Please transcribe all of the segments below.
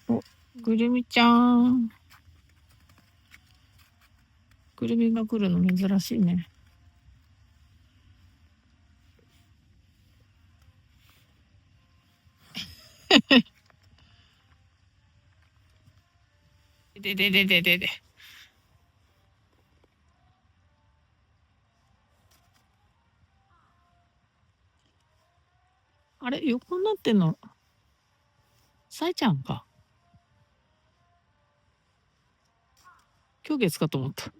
お、くるみちゃん。くるみが来るの珍しいね。でででででで。あれ、横になってんの、さえちゃんか。今日月かと思った。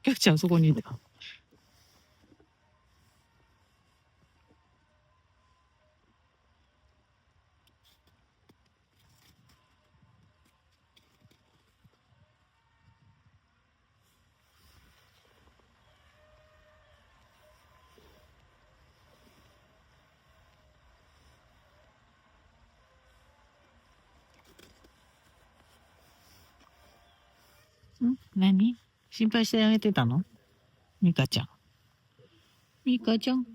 きょうちゃんそこにいた。何心配してあげてたの、ミカちゃん。ミカちゃん。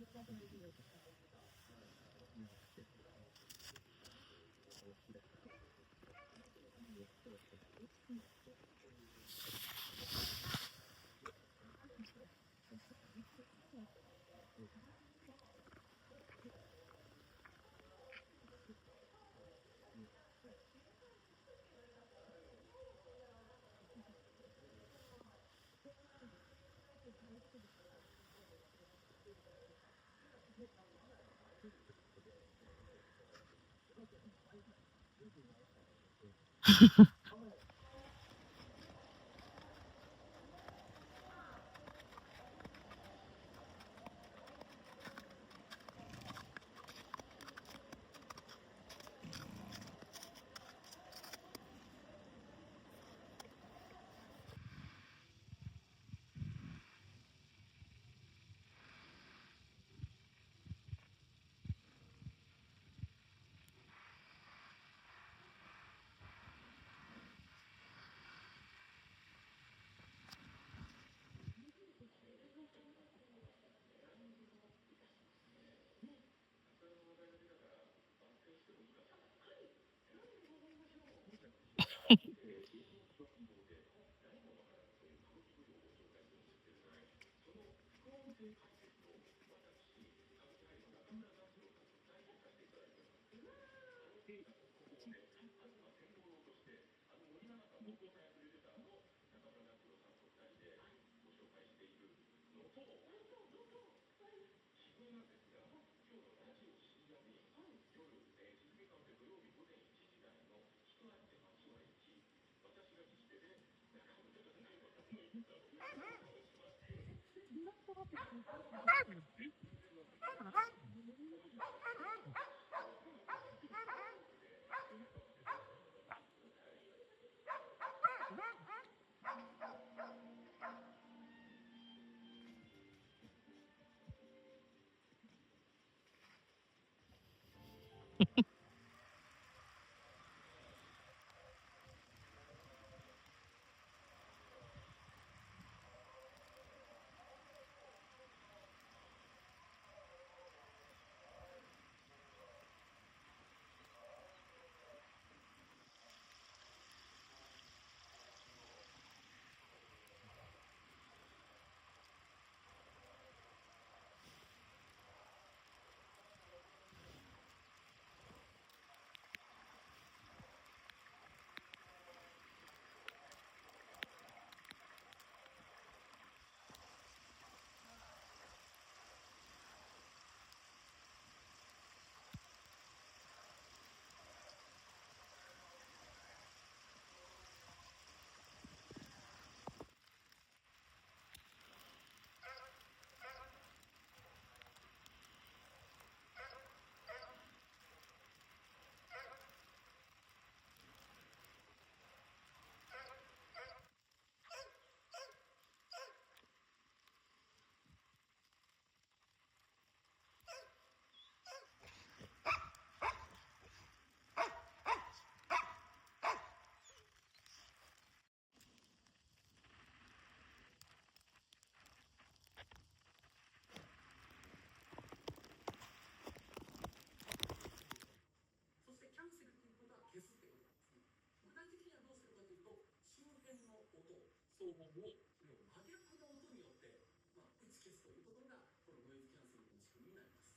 騒音を真逆の音によって、打ち消すというところがこのノイズキャンセリングの仕組みになります。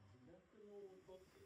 真逆の音って